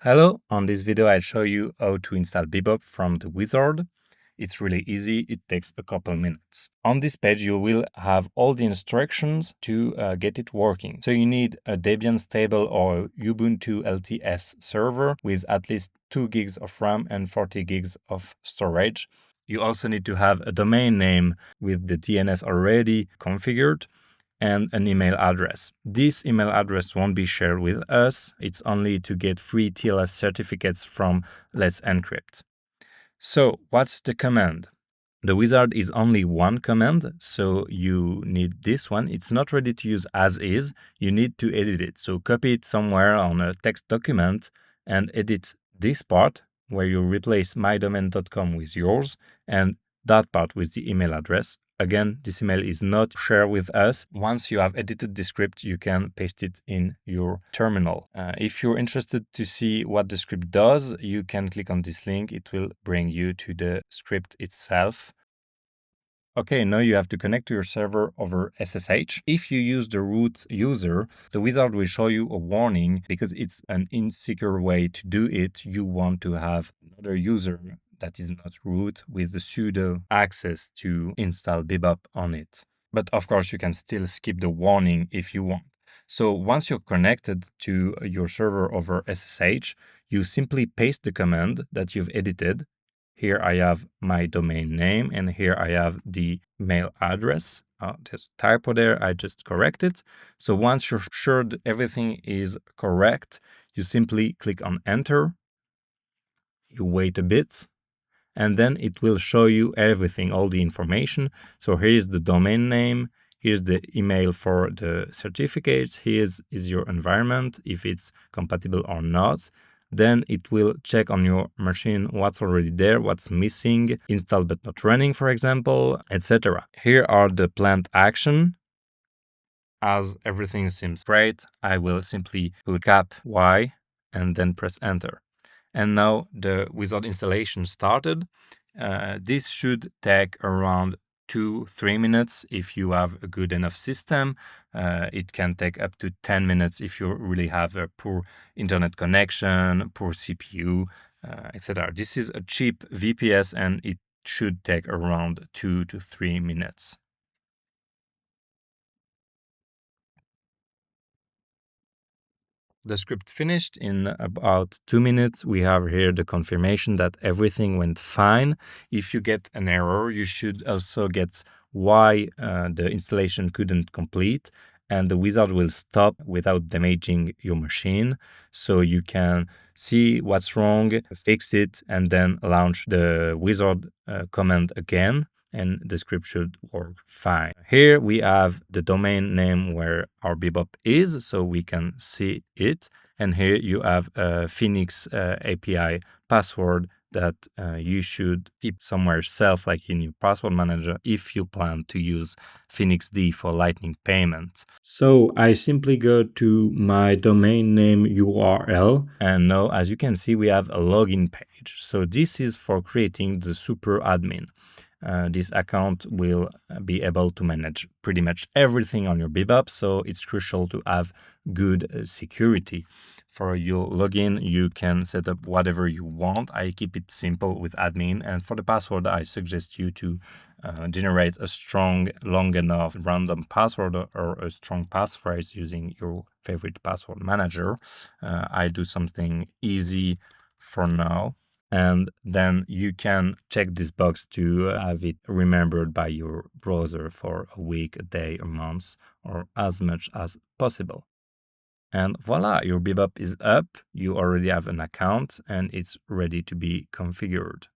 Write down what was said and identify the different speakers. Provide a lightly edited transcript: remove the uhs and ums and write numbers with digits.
Speaker 1: Hello, on this video I'll show you how to install be-BOP from the wizard. It's really easy, it takes a couple minutes. On this page you will have all the instructions to get it working. So you need a Debian stable or Ubuntu LTS server with at least 2 gigs of RAM and 40 gigs of storage. You also need to have a domain name with the DNS already configured and an email address. This email address won't be shared with us. It's only to get free TLS certificates from Let's Encrypt. So what's the command? The wizard is only one command, so you need this one. It's not ready to use as is. You need to edit it. So copy it somewhere on a text document and edit this part where you replace mydomain.com with yours and that part with the email address. Again, this email is not shared with us. Once you have edited the script, you can paste it in your terminal. If you're interested to see what the script does, you can click on this link. It will bring you to the script itself. Okay, now you have to connect to your server over SSH. If you use the root user, the wizard will show you a warning because it's an insecure way to do it. You want to have another user that is not root with the sudo access to install be-BOP on it. But of course, you can still skip the warning if you want. So once you're connected to your server over SSH, you simply paste the command that you've edited. Here I have my domain name and here I have the mail address. There's a typo there, I just correct it. So once you're sure that everything is correct, you simply click on enter. You wait a bit and then it will show you everything, all the information. So here is the domain name, here's the email for the certificates, here is your environment, if it's compatible or not. Then it will check on your machine what's already there, what's missing, installed but not running, for example, etc. Here are the planned action. As everything seems great, I will simply put cap Y and then press enter. And now the wizard installation started. This should take around 2-3 minutes if you have a good enough system. It can take up to 10 minutes if you really have a poor internet connection, poor CPU, etc. This is a cheap VPS and it should take around 2 to 3 minutes. The script finished in about 2 minutes. We have here the confirmation that everything went fine. If you get an error, you should also get why the installation couldn't complete, and the wizard will stop without damaging your machine. So you can see what's wrong, fix it, and then launch the wizard command again, and the script should work fine. Here we have the domain name where our be-BOP is, so we can see it. And here you have a Phoenix API password that you should keep somewhere safe, like in your password manager, if you plan to use Phoenix D for Lightning payment. So I simply go to my domain name URL, and now, as you can see, we have a login page. So this is for creating the super admin. This account will be able to manage pretty much everything on your be-BOP, so it's crucial to have good security. For your login, you can set up whatever you want. I keep it simple with admin, and for the password, I suggest you to generate a strong, long enough random password or a strong passphrase using your favorite password manager. I do something easy for now. And then you can check this box to have it remembered by your browser for a week, a day, a month, or as much as possible. And voila, your be-BOP is up. You already have an account and it's ready to be configured.